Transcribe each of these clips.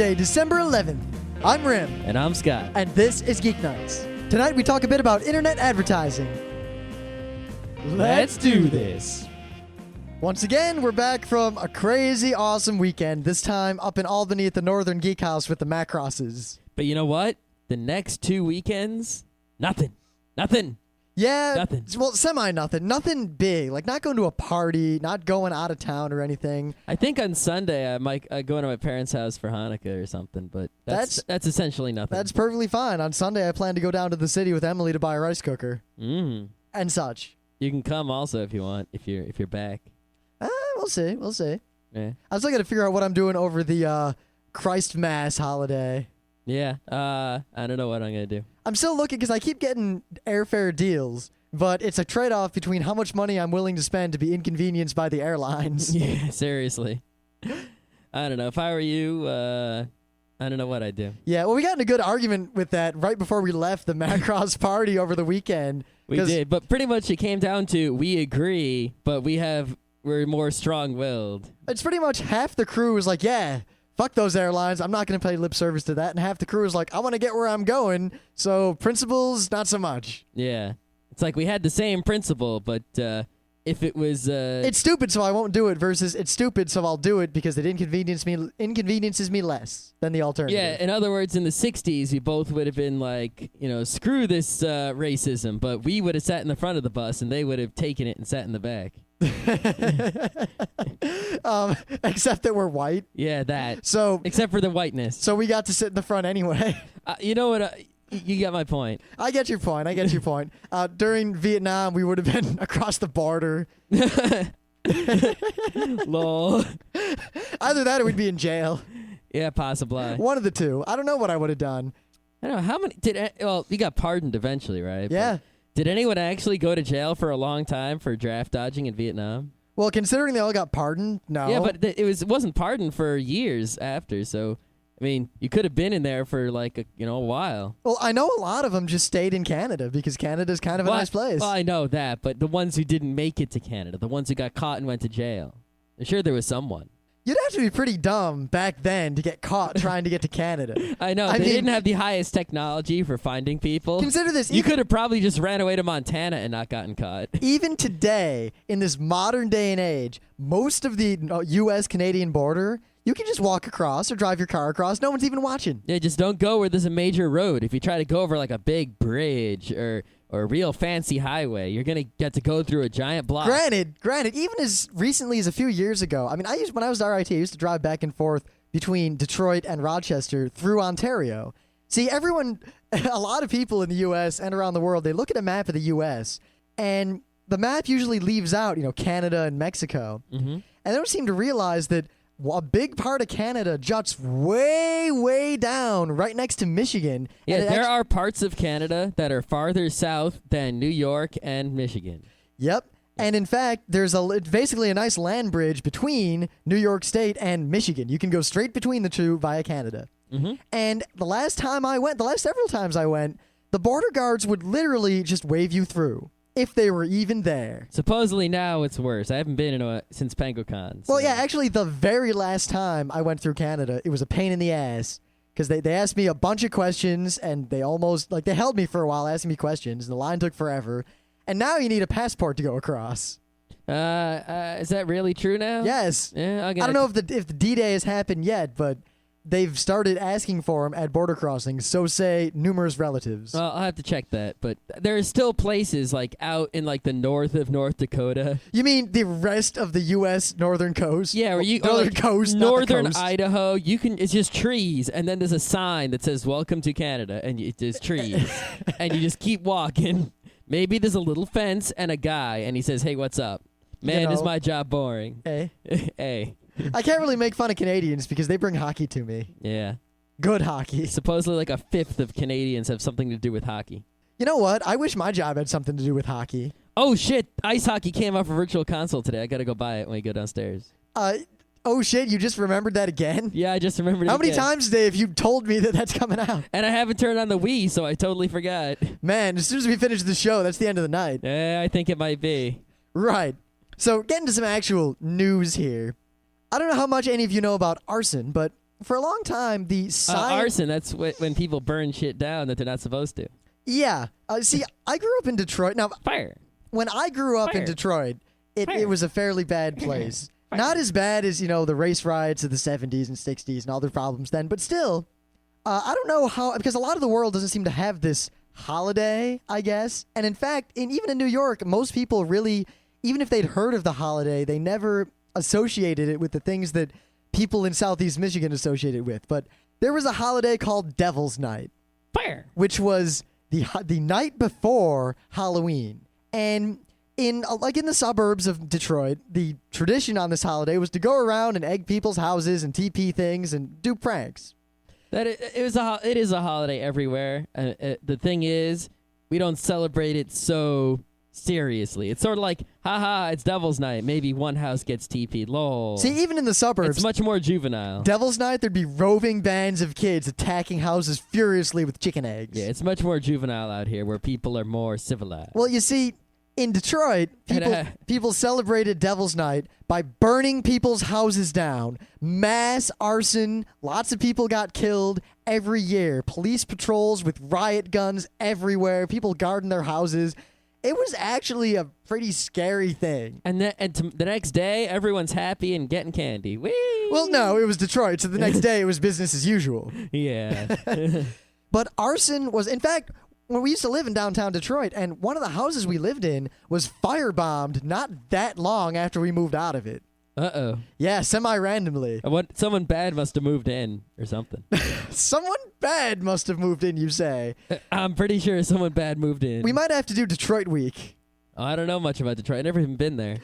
Thursday, December 11th. I'm Rim. And I'm Scott. And this is Geeknights. Tonight we talk a bit about internet advertising. Let's do this. Once again, we're back from a crazy awesome weekend, this time up in Albany at the Northern Geek House with the Macrosses. But you know what? The next 2 weekends, nothing. Yeah, Nothing. Well, semi-nothing. Nothing big. Like, not going to a party, not going out of town or anything. I think on Sunday I might go to my parents' house for Hanukkah or something, but that's essentially nothing. That's perfectly fine. On Sunday, I plan to go down to the city with Emily to buy a rice cooker. Mm. And such. You can come also if you want, if you're back. We'll see. Yeah. I still got to figure out what I'm doing over the Christ Mass holiday. Yeah. I don't know what I'm going to do. I'm still looking because I keep getting airfare deals, but it's a trade-off between how much money I'm willing to spend to be inconvenienced by the airlines. Yeah, seriously. I don't know. If I were you, I don't know what I'd do. Yeah, well, we got in a good argument with that right before we left the Macross party over the weekend. We did, but pretty much it came down to we agree, but we're more strong-willed. It's pretty much half the crew was like, yeah, fuck those airlines. I'm not going to pay lip service to that. And half the crew was like, I want to get where I'm going. So principles, not so much. Yeah. It's like we had the same principle, but if it was... it's stupid, so I won't do it, versus it's stupid, so I'll do it because it inconveniences me less than the alternative. Yeah, in other words, in the 60s, we both would have been like, screw this racism, but we would have sat in the front of the bus, and they would have taken it and sat in the back. Except that we're white. Yeah, that. So except for the whiteness. So we got to sit in the front anyway. You know what? You get my point. I get your point. During Vietnam, we would have been across the border. Lol. Either that or we'd be in jail. Yeah, possibly. One of the two. I don't know what I would have done. I don't know. How many... you got pardoned eventually, right? Yeah. But did anyone actually go to jail for a long time for draft dodging in Vietnam? Well, considering they all got pardoned, no. Yeah, but it wasn't pardoned for years after, so... I mean, you could have been in there for like a while. Well, I know a lot of them just stayed in Canada because Canada's kind of a nice place. Well, I know that, but the ones who didn't make it to Canada, the ones who got caught and went to jail, I'm sure there was someone. You'd have to be pretty dumb back then to get caught trying to get to Canada. I know. They didn't have the highest technology for finding people. Consider this. You could have probably just ran away to Montana and not gotten caught. Even today, in this modern day and age, most of the U.S.-Canadian border, you can just walk across or drive your car across. No one's even watching. Yeah, just don't go where there's a major road. If you try to go over like a big bridge or a real fancy highway, you're going to get to go through a giant block. Granted, even as recently as a few years ago, I mean, when I was at RIT, I used to drive back and forth between Detroit and Rochester through Ontario. See, a lot of people in the U.S. and around the world, they look at a map of the U.S., and the map usually leaves out, Canada and Mexico. Mm-hmm. And they don't seem to realize that a big part of Canada juts way, way down right next to Michigan. Yeah, there are parts of Canada that are farther south than New York and Michigan. Yep. And in fact, there's basically a nice land bridge between New York State and Michigan. You can go straight between the two via Canada. Mm-hmm. And the last several times I went, the border guards would literally just wave you through. If they were even there. Supposedly now it's worse. I haven't been since PenguCon. So. Well, yeah, actually, the very last time I went through Canada, it was a pain in the ass because they asked me a bunch of questions and they held me for a while asking me questions and the line took forever. And now you need a passport to go across. Is that really true now? Yes. Yeah, I don't know if the D-Day has happened yet, but they've started asking for them at border crossings, so say numerous relatives. Well, I'll have to check that, but there are still places like out in like the north of North Dakota. You mean the rest of the U.S. northern coast? Yeah, northern Idaho. It's just trees, and then there's a sign that says "Welcome to Canada," and there's trees, and you just keep walking. Maybe there's a little fence and a guy, and he says, "Hey, what's up, man? Is my job boring?" Hey, hey. I can't really make fun of Canadians because they bring hockey to me. Yeah. Good hockey. Supposedly like a fifth of Canadians have something to do with hockey. You know what? I wish my job had something to do with hockey. Oh, shit. Ice hockey came out for Virtual Console today. I got to go buy it when we go downstairs. Oh, shit. You just remembered that again? Yeah, I just remembered it How many times today have you told me that that's coming out? And I haven't turned on the Wii, so I totally forgot. Man, as soon as we finish the show, that's the end of the night. I think it might be. Right. So, getting to some actual news here. I don't know how much any of you know about arson, but for a long time, the arson, that's when people burn shit down that they're not supposed to. Yeah. See, I grew up in Detroit. Now, Fire. When I grew up in Detroit, it was a fairly bad place. Not as bad as, the race riots of the 70s and 60s and all their problems then, but still, I don't know how, because a lot of the world doesn't seem to have this holiday, I guess. And in fact, even in New York, most people really, even if they'd heard of the holiday, they never associated it with the things that people in Southeast Michigan associated with. But there was a holiday called Devil's Night. Fire. Which was the night before Halloween. And in the suburbs of Detroit, the tradition on this holiday was to go around and egg people's houses and TP things and do pranks. It is a holiday everywhere. The thing is, we don't celebrate it so seriously. It's sort of like, haha, it's Devil's Night. Maybe one house gets TP'd. Lol. See, even in the suburbs, it's much more juvenile. Devil's Night, there'd be roving bands of kids attacking houses furiously with chicken eggs. Yeah, it's much more juvenile out here, where people are more civilized. Well, you see, in Detroit, people celebrated Devil's Night by burning people's houses down. Mass arson. Lots of people got killed every year. Police patrols with riot guns everywhere. People guarding their houses. It was actually a pretty scary thing. And the next day, everyone's happy and getting candy. Whee! Well, no, it was Detroit, so the next day it was business as usual. Yeah. But arson was, in fact, when we used to live in downtown Detroit, and one of the houses we lived in was firebombed not that long after we moved out of it. Uh-oh. Yeah, semi-randomly. Someone bad must have moved in or something. Someone bad must have moved in, you say? I'm pretty sure someone bad moved in. We might have to do Detroit Week. Oh, I don't know much about Detroit. I've never even been there.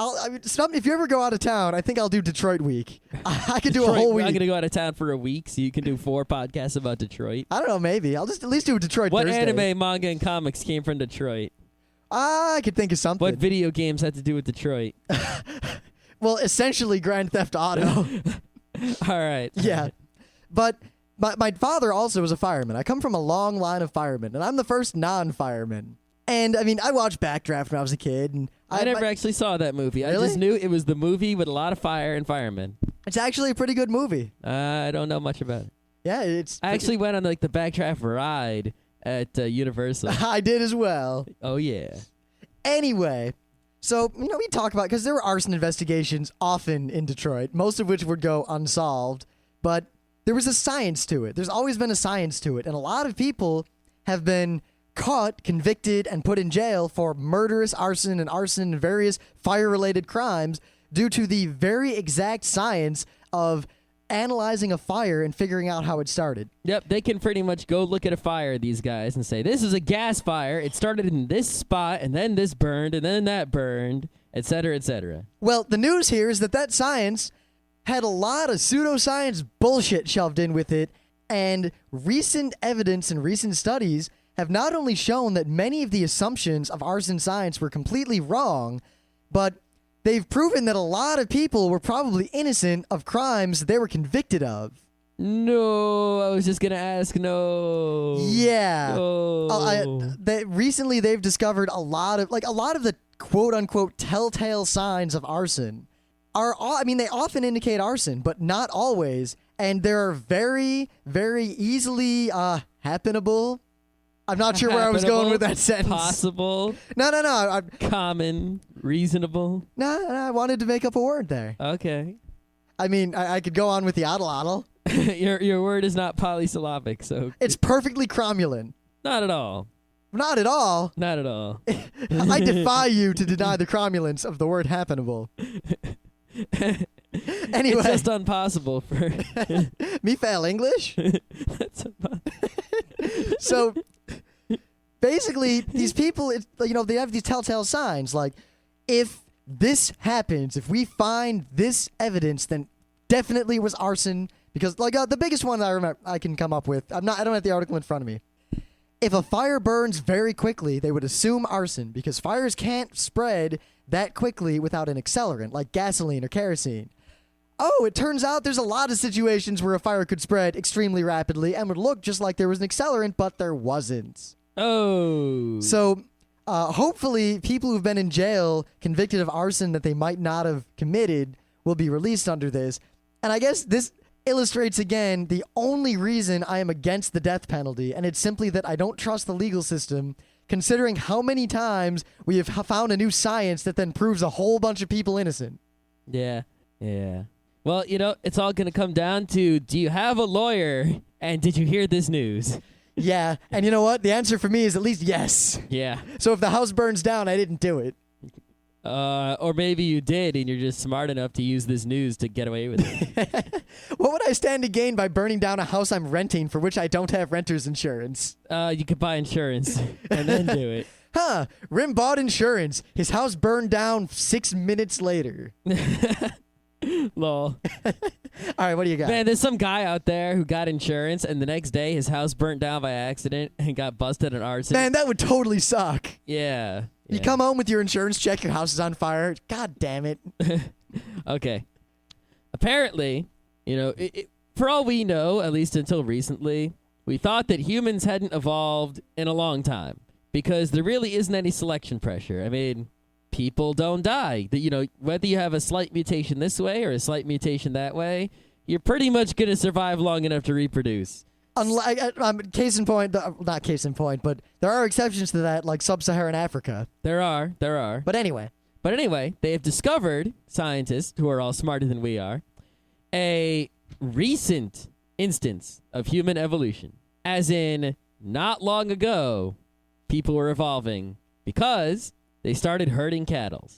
If you ever go out of town, I think I'll do Detroit Week. I could do a whole week. I'm going to go out of town for a week, so you can do 4 podcasts about Detroit. I don't know, maybe. I'll just at least do a Detroit Thursday. What anime, manga, and comics came from Detroit? I could think of something. What video games had to do with Detroit? Well, essentially Grand Theft Auto. All right. Yeah. But my father also was a fireman. I come from a long line of firemen, and I'm the first non-fireman. And, I mean, I watched Backdraft when I was a kid. And I never actually saw that movie. Really? I just knew it was the movie with a lot of fire and firemen. It's actually a pretty good movie. I don't know much about it. Yeah, I actually went on the Backdraft ride at Universal. I did as well. Oh, yeah. Anyway, so, we talk about, because there were arson investigations often in Detroit, most of which would go unsolved, but there was a science to it. There's always been a science to it, and a lot of people have been caught, convicted, and put in jail for murderous arson and various fire-related crimes due to the very exact science of analyzing a fire and figuring out how it started. Yep, they can pretty much go look at a fire, these guys, and say, this is a gas fire. It started in this spot, and then this burned, and then that burned, etc., etc. Well, the news here is that science had a lot of pseudoscience bullshit shoved in with it, and recent evidence and recent studies have not only shown that many of the assumptions of arson science were completely wrong, but they've proven that a lot of people were probably innocent of crimes they were convicted of. No, I was just going to ask, no. Yeah. No. Recently they've discovered a lot of the quote-unquote telltale signs of arson they often indicate arson, but not always, and they're very, very easily happenable. I'm not sure where I was going with that sentence. Possible. No. Common. Reasonable. No, I wanted to make up a word there. Okay. I mean, I could go on with the oddle. Your word is not polysyllabic, so... It's perfectly cromulent. Not at all. Not at all? Not at all. I defy you to deny the cromulence of the word happenable. Anyway. It's just impossible for... Me fail English? That's impossible. So... Basically, these people, they have these telltale signs. Like, if this happens, if we find this evidence, then definitely it was arson. Because, the biggest one I can come up with, I don't have the article in front of me. If a fire burns very quickly, they would assume arson, because fires can't spread that quickly without an accelerant, like gasoline or kerosene. Oh, it turns out there's a lot of situations where a fire could spread extremely rapidly and would look just like there was an accelerant, but there wasn't. Oh. So, hopefully, people who've been in jail convicted of arson that they might not have committed will be released under this. And I guess illustrates again the only reason I am against the death penalty, and it's simply that I don't trust the legal system, considering how many times we have found a new science that then proves a whole bunch of people innocent. Yeah. Well, it's all going to come down to, do you have a lawyer, and did you hear this news? Yeah, and you know what? The answer for me is at least yes. Yeah. So if the house burns down, I didn't do it. Or maybe you did, and you're just smart enough to use this news to get away with it. What would I stand to gain by burning down a house I'm renting for which I don't have renter's insurance? You could buy insurance and then do it. Huh. Rim bought insurance. His house burned down 6 minutes later. Lol. All right, what do you got? Man, there's some guy out there who got insurance, and the next day his house burnt down by accident and got busted on arson. Man, that would totally suck. Yeah. You come home with your insurance check, your house is on fire. God damn it. Okay. Apparently, for all we know, at least until recently, we thought that humans hadn't evolved in a long time because there really isn't any selection pressure. I mean, people don't die. Whether you have a slight mutation this way or a slight mutation that way, you're pretty much going to survive long enough to reproduce. Case in point, not case in point, but there are exceptions to that, like sub-Saharan Africa. There are. But anyway, they have discovered, scientists who are all smarter than we are, a recent instance of human evolution. As in, not long ago, people were evolving because they started herding cattle.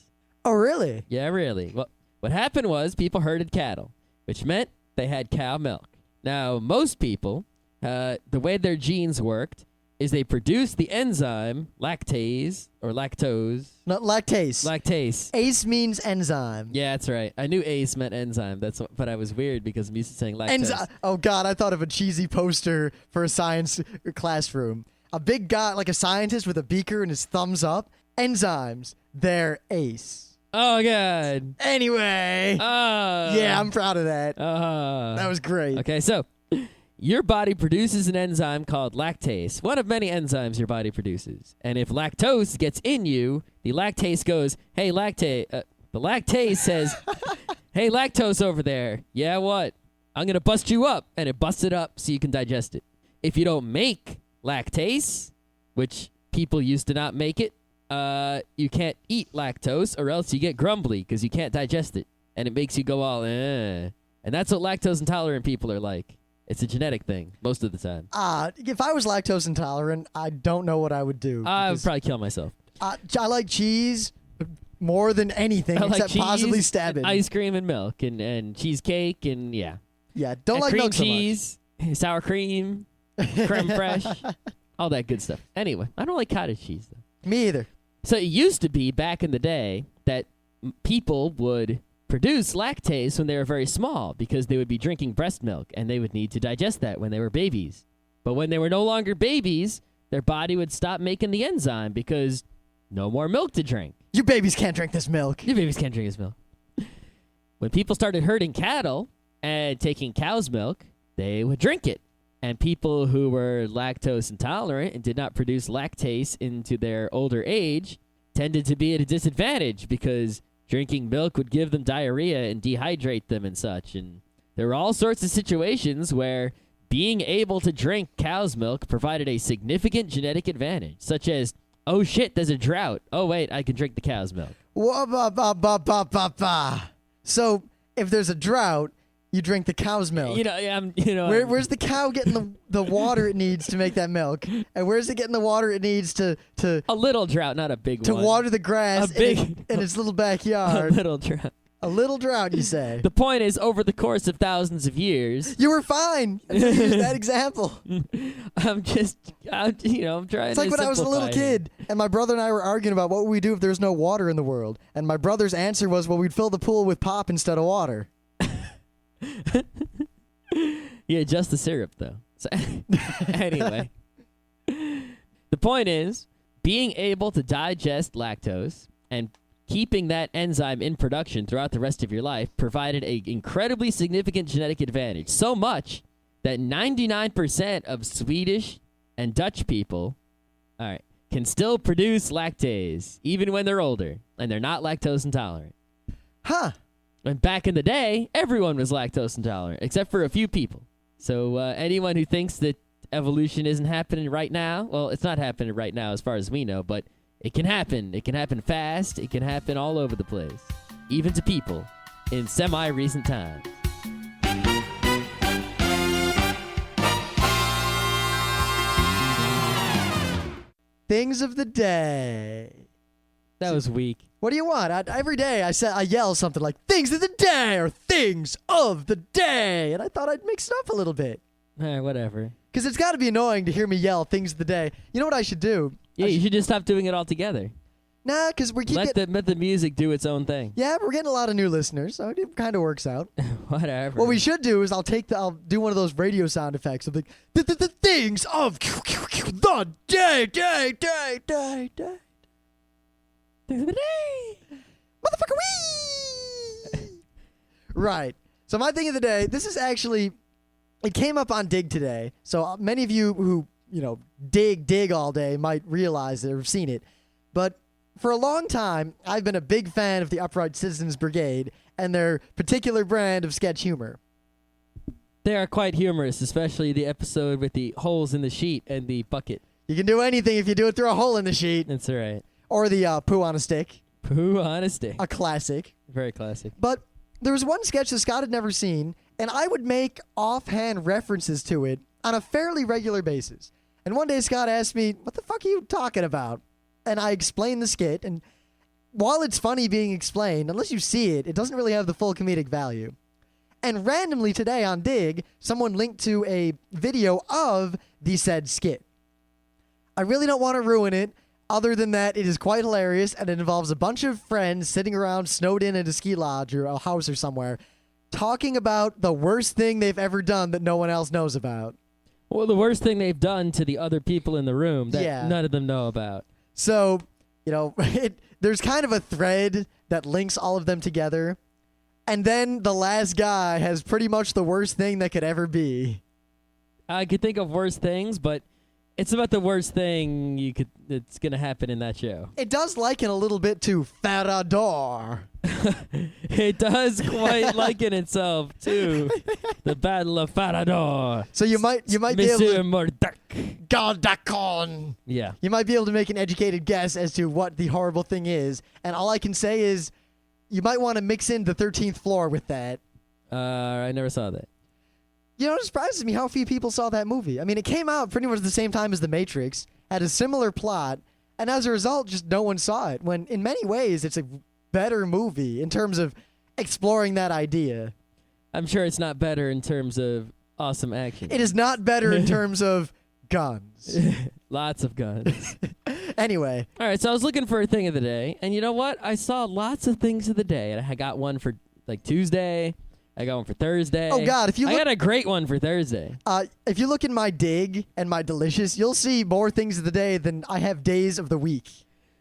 Oh, really? Yeah, really. Well, what happened was people herded cattle, which meant they had cow milk. Now, most people, the way their genes worked is they produced the enzyme lactase or lactose. Not lactase. Lactase. ACE means enzyme. Yeah, that's right. I knew ACE meant enzyme. But I was weird because I'm used to saying lactose. Oh, God, I thought of a cheesy poster for a science classroom. A big guy, like a scientist with a beaker and his thumbs up. Enzymes, they're ACE. Oh, God. Anyway. Yeah, I'm proud of that. That was great. Okay, so your body produces an enzyme called lactase, one of many enzymes your body produces. And if lactose gets in you, the lactase goes, hey, the lactase says, hey, lactose over there. Yeah, what? I'm going to bust you up. And it busts it up so you can digest it. If you don't make lactase, which people used to not make it, you can't eat lactose or else you get grumbly because you can't digest it. And it makes you go all, eh. And that's what lactose intolerant people are like. It's a genetic thing most of the time. If I was lactose intolerant, I don't know what I would do. I would probably kill myself. I like cheese more than anything except cheese, possibly stab it. Ice cream and milk and cheesecake and yeah. Yeah, don't and like cream milk so cheese, sour cream, creme fraiche, all that good stuff. Anyway, I don't like cottage cheese though. Me either. So it used to be back in the day that people would produce lactase when they were very small because they would be drinking breast milk and they would need to digest that when they were babies. But when they were no longer babies, their body would stop making the enzyme because no more milk to drink. You babies can't drink this milk. Your babies can't drink this milk. When people started herding cattle and taking cow's milk, they would drink it. And people who were lactose intolerant and did not produce lactase into their older age tended to be at a disadvantage because drinking milk would give them diarrhea and dehydrate them and such. And there were all sorts of situations where being able to drink cow's milk provided a significant genetic advantage, such as, oh shit, there's a drought. Oh wait, I can drink the cow's milk. So if there's a drought, you drink the cow's milk. Where's the cow getting the water it needs to make that milk? And where's it getting the water it needs to a little drought, not a big one. To water the grass in its little backyard. A little drought. A little drought, you say. The point is, over the course of thousands of years, you were fine until you used that example. I'm trying to. It's like when I was a little kid, and my brother and I were arguing about what would we do if there's no water in the world. And my brother's answer was, well, we'd fill the pool with pop instead of water. You adjust the syrup, though. So, anyway, the point is, being able to digest lactose and keeping that enzyme in production throughout the rest of your life provided an incredibly significant genetic advantage. So much that 99% of Swedish and Dutch people, can still produce lactase even when they're older and they're not lactose intolerant. Huh. And back in the day, everyone was lactose intolerant, except for a few people. So anyone who thinks that evolution isn't happening right now, well, it's not happening right now as far as we know, but it can happen. It can happen fast. It can happen all over the place, even to people in semi-recent times. Things of the day. That was weak. What do you want? Every day I yell something like "Things of the day" or "Things of the day," and I thought I'd mix it up a little bit. Whatever. Because it's got to be annoying to hear me yell "Things of the day." You know what I should do? Yeah, you should just stop doing it altogether. Nah, because we keep let the music do its own thing. Yeah, we're getting a lot of new listeners, so it kind of works out. Whatever. What we should do is I'll do one of those radio sound effects of like the things of the day. Things of the day. Motherfucker, wee! Right. So my thing of the day, this is actually, it came up on Dig today. So many of you who, dig all day might realize it or have seen it. But for a long time, I've been a big fan of the Upright Citizens Brigade and their particular brand of sketch humor. They are quite humorous, especially the episode with the holes in the sheet and the bucket. You can do anything if you do it through a hole in the sheet. That's right. Or the poo on a stick. Poo on a stick. A classic. Very classic. But there was one sketch that Scott had never seen, and I would make offhand references to it on a fairly regular basis. And one day Scott asked me, "What the fuck are you talking about?" And I explained the skit, and while it's funny being explained, unless you see it, it doesn't really have the full comedic value. And randomly today on Dig, someone linked to a video of the said skit. I really don't want to ruin it. Other than that, it is quite hilarious, and it involves a bunch of friends sitting around snowed in at a ski lodge or a house or somewhere, talking about the worst thing they've ever done that no one else knows about. Well, the worst thing they've done to the other people in the room that none of them know about. So, there's kind of a thread that links all of them together, and then the last guy has pretty much the worst thing that could ever be. I could think of worse things, but it's about the worst thing that's going to happen in that show. It does liken a little bit to Farador. It does quite liken itself to the Battle of Farador. So you might be able to... Murdoch. Galdacon. Yeah. You might be able to make an educated guess as to what the horrible thing is, and all I can say is you might want to mix in the 13th floor with that. I never saw that. It surprises me how few people saw that movie. I mean, it came out pretty much at the same time as The Matrix, had a similar plot, and as a result, just no one saw it, when in many ways it's a better movie in terms of exploring that idea. I'm sure it's not better in terms of awesome action. It is not better in terms of guns. Lots of guns. Anyway. All right, so I was looking for a thing of the day, and you know what? I saw lots of things of the day, and I got one for Tuesday. I got one for Thursday. Oh, God. I got a great one for Thursday. If you look in my Dig and my Delicious, you'll see more things of the day than I have days of the week.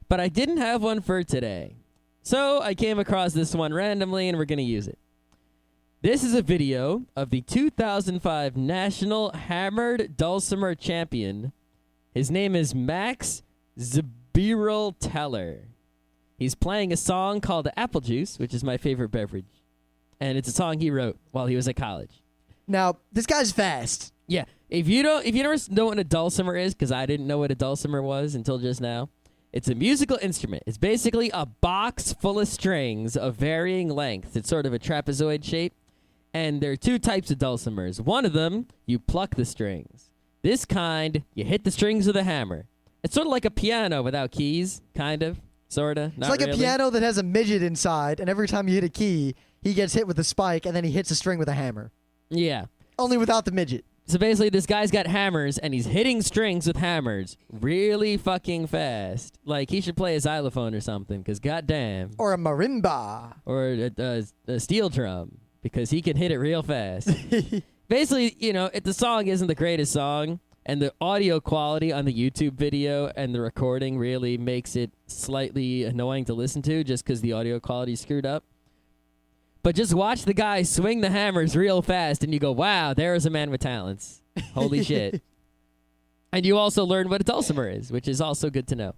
But I didn't have one for today. So I came across this one randomly, and we're going to use it. This is a video of the 2005 National Hammered Dulcimer Champion. His name is Max Zbirel Teller. He's playing a song called Apple Juice, which is my favorite beverage. And it's a song he wrote while he was at college. Now, this guy's fast. Yeah. If you never know what a dulcimer is, because I didn't know what a dulcimer was until just now, it's a musical instrument. It's basically a box full of strings of varying lengths. It's sort of a trapezoid shape. And there are two types of dulcimers. One of them, you pluck the strings. This kind, you hit the strings with a hammer. It's sort of like a piano without keys, kind of, sort of. It's like a piano that has a midget inside, and every time you hit a key, he gets hit with a spike, and then he hits a string with a hammer. Yeah. Only without the midget. So basically, this guy's got hammers, and he's hitting strings with hammers really fucking fast. Like, he should play a xylophone or something, because goddamn. Or a marimba. Or a steel drum, because he can hit it real fast. Basically, if the song isn't the greatest song, and the audio quality on the YouTube video and the recording really makes it slightly annoying to listen to, just because the audio quality is screwed up. But just watch the guy swing the hammers real fast, and you go, wow, there is a man with talents. Holy shit. And you also learn what a dulcimer is, which is also good to know.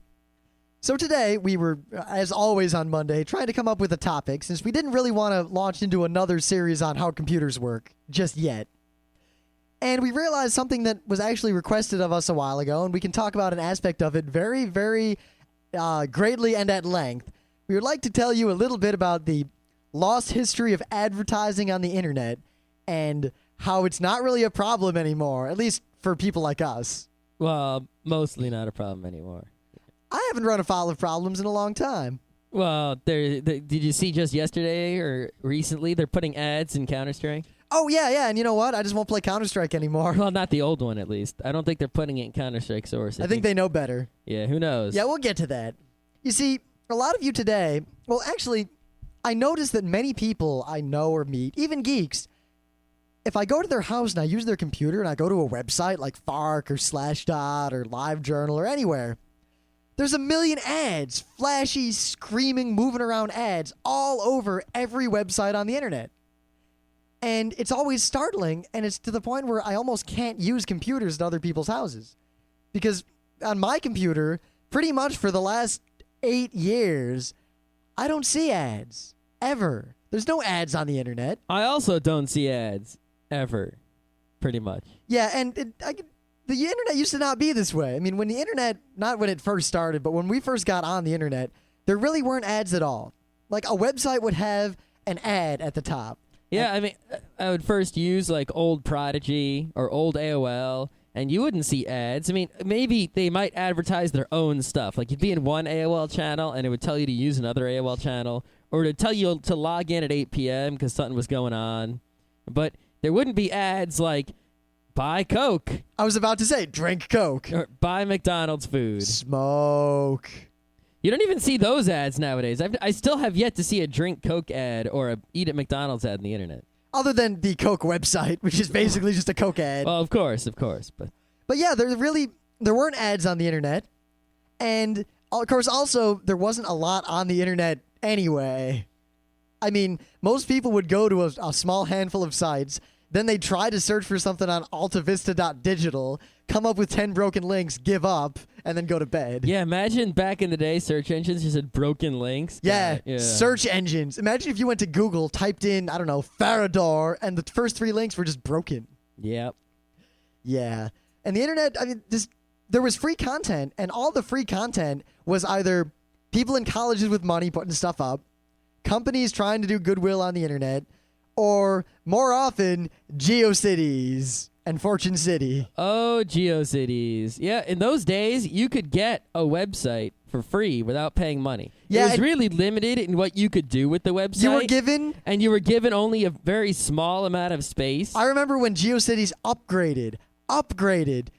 So today, we were, as always on Monday, trying to come up with a topic since we didn't really want to launch into another series on how computers work just yet. And we realized something that was actually requested of us a while ago, and we can talk about an aspect of it very, very greatly and at length. We would like to tell you a little bit about the lost history of advertising on the internet and how it's not really a problem anymore, at least for people like us. Well, mostly not a problem anymore. I haven't run afoul of problems in a long time. Well, did you see just yesterday or recently they're putting ads in Counter-Strike? Oh, yeah, and you know what? I just won't play Counter-Strike anymore. Well, not the old one, at least. I don't think they're putting it in Counter-Strike Source. I think they know better. Yeah, who knows? Yeah, we'll get to that. You see, a lot of you today, well, actually, I noticed that many people I know or meet, even geeks, if I go to their house and I use their computer and I go to a website like Fark or Slashdot or LiveJournal or anywhere, there's a million ads, flashy, screaming, moving around ads all over every website on the internet. And it's always startling, and it's to the point where I almost can't use computers at other people's houses. Because on my computer, pretty much for the last 8 years, I don't see ads. Ever. There's no ads on the internet. I also don't see ads. Ever. Pretty much. Yeah, and the internet used to not be this way. I mean, when the internet, not when it first started, but when we first got on the internet, there really weren't ads at all. Like, a website would have an ad at the top. Yeah, I mean, I would first use, like, old Prodigy or old AOL, and you wouldn't see ads. I mean, maybe they might advertise their own stuff. Like, you'd be in one AOL channel, and it would tell you to use another AOL channel, or to tell you to log in at 8 p.m. because something was going on. But there wouldn't be ads like, buy Coke. I was about to say, drink Coke. Or buy McDonald's food. Smoke. You don't even see those ads nowadays. I still have yet to see a drink Coke ad or a eat at McDonald's ad on the internet. Other than the Coke website, which is basically just a Coke ad. Well, of course. But yeah, there weren't ads on the internet. And, of course, also, there wasn't a lot on the internet anyway. I mean, most people would go to a small handful of sites. Then they'd try to search for something on altavista.digital, come up with 10 broken links, give up, and then go to bed. Yeah, imagine back in the day, search engines just had broken links. Yeah, search engines. Imagine if you went to Google, typed in, I don't know, Farador, and the first 3 links were just broken. Yep. Yeah. And the internet, I mean, there was free content, and all the free content was either people in colleges with money putting stuff up, companies trying to do goodwill on the internet, or, more often, GeoCities and Fortune City. Oh, GeoCities. Yeah, in those days, you could get a website for free without paying money. Yeah, it was really limited in what you could do with the website. You were given only a very small amount of space. I remember when GeoCities upgraded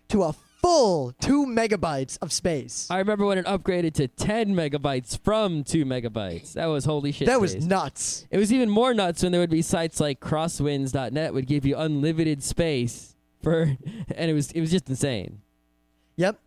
to a full 2 megabytes of space. I remember when it upgraded to 10 megabytes from 2 megabytes. That was holy shit. That was nuts. It was even more nuts when there would be sites like crosswinds.net would give you unlimited space and it was just insane. Yep.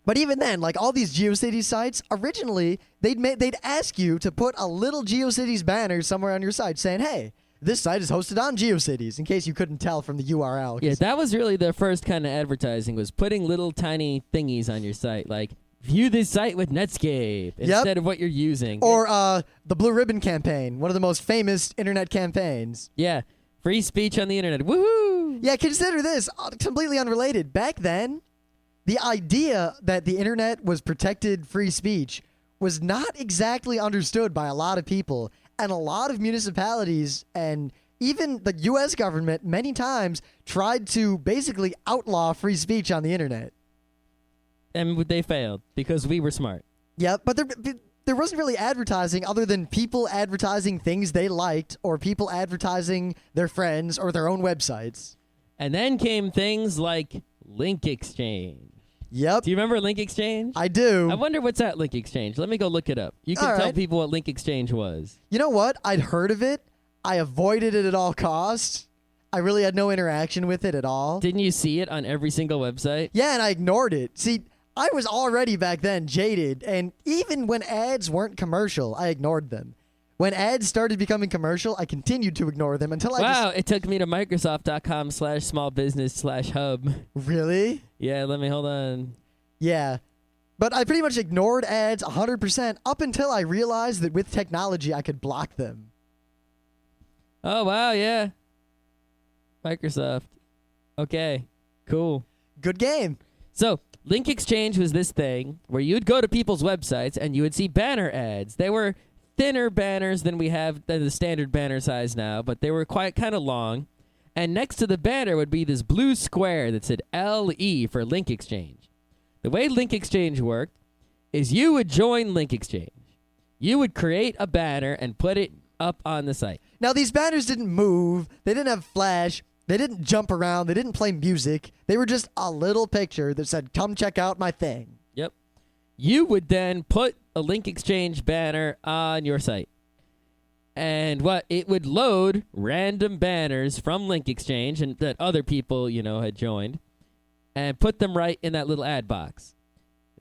But even then, like all these GeoCities sites, originally they'd ask you to put a little GeoCities banner somewhere on your site saying, "Hey, this site is hosted on GeoCities," in case you couldn't tell from the URL. Yeah, that was really the first kind of advertising, was putting little tiny thingies on your site, like, view this site with Netscape instead of what you're using. Or the Blue Ribbon Campaign, one of the most famous internet campaigns. Yeah, free speech on the internet. Woohoo! Yeah, consider this, completely unrelated. Back then, the idea that the internet was protected free speech was not exactly understood by a lot of people. And a lot of municipalities and even the U.S. government many times tried to basically outlaw free speech on the internet. And they failed because we were smart. Yeah, but there wasn't really advertising other than people advertising things they liked or people advertising their friends or their own websites. And then came things like Link Exchange. Yep. Do you remember Link Exchange? I do. I wonder what's at Link Exchange. Let me go look it up. You can tell people what Link Exchange was. You know what? I'd heard of it. I avoided it at all costs. I really had no interaction with it at all. Didn't you see it on every single website? Yeah, and I ignored it. See, I was already back then jaded, and even when ads weren't commercial, I ignored them. When ads started becoming commercial, I continued to ignore them until it took me to Microsoft.com/smallbusiness/hub. Really? Yeah, hold on. Yeah. But I pretty much ignored ads 100% up until I realized that with technology I could block them. Oh, wow, yeah. Microsoft. Okay, cool. Good game. So, Link Exchange was this thing where you'd go to people's websites and you would see banner ads. They were thinner banners than we have the standard banner size now, but they were quite kind of long. And next to the banner would be this blue square that said LE for Link Exchange. The way Link Exchange worked is you would join Link Exchange. You would create a banner and put it up on the site. Now, these banners didn't move. They didn't have flash. They didn't jump around. They didn't play music. They were just a little picture that said, come check out my thing. Yep. You would then put a Link Exchange banner on your site. And it would load random banners from Link Exchange and that other people, had joined and put them right in that little ad box.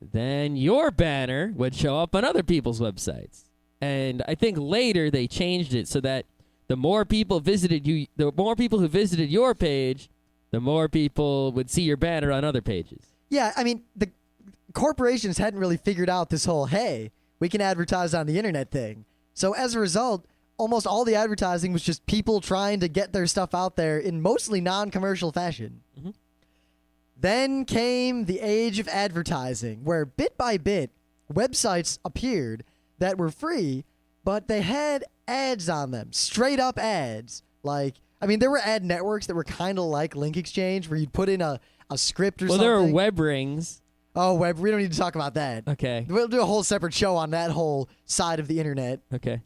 Then your banner would show up on other people's websites. And I think later they changed it so that the more people visited you, the more people who visited your page, the more people would see your banner on other pages. Yeah, I mean, the corporations hadn't really figured out this whole, hey, we can advertise on the internet thing. So as a result, almost all the advertising was just people trying to get their stuff out there in mostly non-commercial fashion. Mm-hmm. Then came the age of advertising, where bit by bit, websites appeared that were free, but they had ads on them, straight up ads. There were ad networks that were kind of like Link Exchange, where you'd put in a script or something. Well, there were web rings. Oh, we don't need to talk about that. Okay. We'll do a whole separate show on that whole side of the internet. Okay.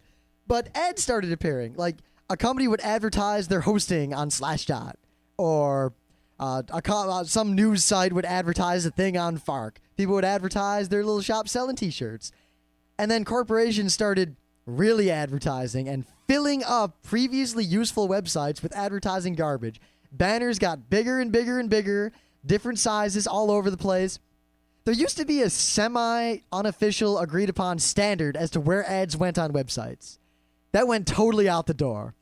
But ads started appearing. Like, a company would advertise their hosting on Slashdot, or some news site would advertise a thing on Fark. People would advertise their little shop selling T-shirts. And then corporations started really advertising and filling up previously useful websites with advertising garbage. Banners got bigger and bigger and bigger, different sizes all over the place. There used to be a semi-unofficial, agreed-upon standard as to where ads went on websites. That went totally out the door.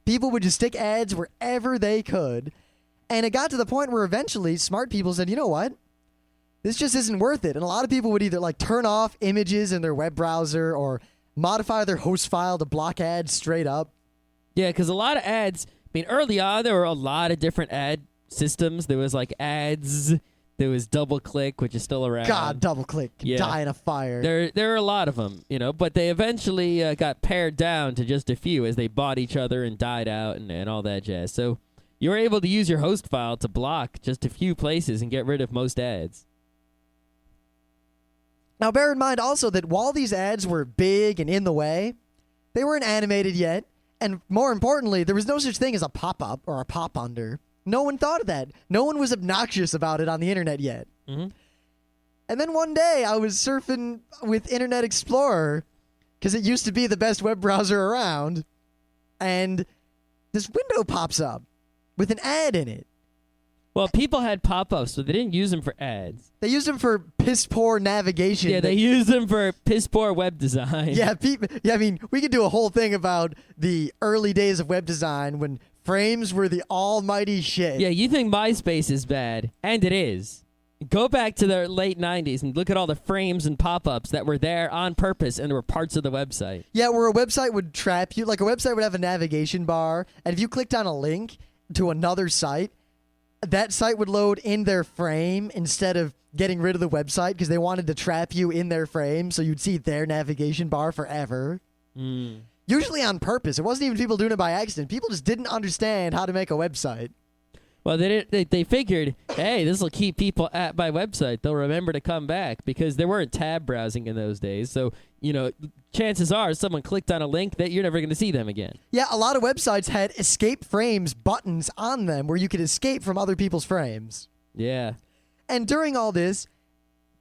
People would just stick ads wherever they could, and it got to the point where eventually smart people said, you know what? This just isn't worth it. And a lot of people would either turn off images in their web browser or modify their host file to block ads straight up. Yeah, because a lot of ads, early on there were a lot of different ad systems. There was ads, there was DoubleClick, which is still around. God, DoubleClick can die in a fire. There are a lot of them, but they eventually got pared down to just a few as they bought each other and died out and all that jazz. So you were able to use your host file to block just a few places and get rid of most ads. Now, bear in mind also that while these ads were big and in the way, they weren't animated yet. And more importantly, there was no such thing as a pop-up or a pop-under. No one thought of that. No one was obnoxious about it on the internet yet. Mm-hmm. And then one day, I was surfing with Internet Explorer, because it used to be the best web browser around, and this window pops up with an ad in it. Well, people had pop-ups, so they didn't use them for ads. They used them for piss-poor navigation. Yeah, they used them for piss-poor web design. Yeah, we could do a whole thing about the early days of web design when frames were the almighty shit. Yeah, you think MySpace is bad, and it is. Go back to the late 90s and look at all the frames and pop-ups that were there on purpose and were parts of the website. Yeah, where a website would trap you. Like, a website would have a navigation bar, and if you clicked on a link to another site, that site would load in their frame instead of getting rid of the website because they wanted to trap you in their frame, so you'd see their navigation bar forever. Usually on purpose. It wasn't even people doing it by accident. People just didn't understand how to make a website. Well, they figured, hey, this will keep people at my website. They'll remember to come back because there weren't tab browsing in those days. So, chances are someone clicked on a link that you're never going to see them again. Yeah, a lot of websites had escape frames buttons on them where you could escape from other people's frames. Yeah. And during all this,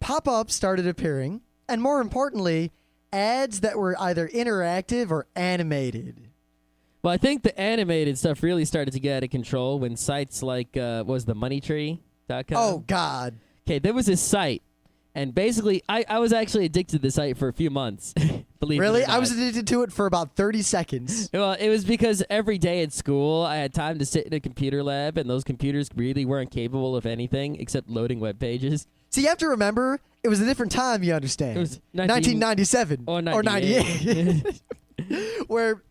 pop-ups started appearing, and more importantly, ads that were either interactive or animated. Well, I think the animated stuff really started to get out of control when sites like, was the moneytree.com? Oh, God. Okay, there was this site, and basically, I was actually addicted to the site for a few months. Believe Really? it or not. I was addicted to it for about 30 seconds. Well, it was because every day at school, I had time to sit in a computer lab, and those computers really weren't capable of anything except loading web pages. So you have to remember, It was a different time, you understand. It was 1997 or 98. Where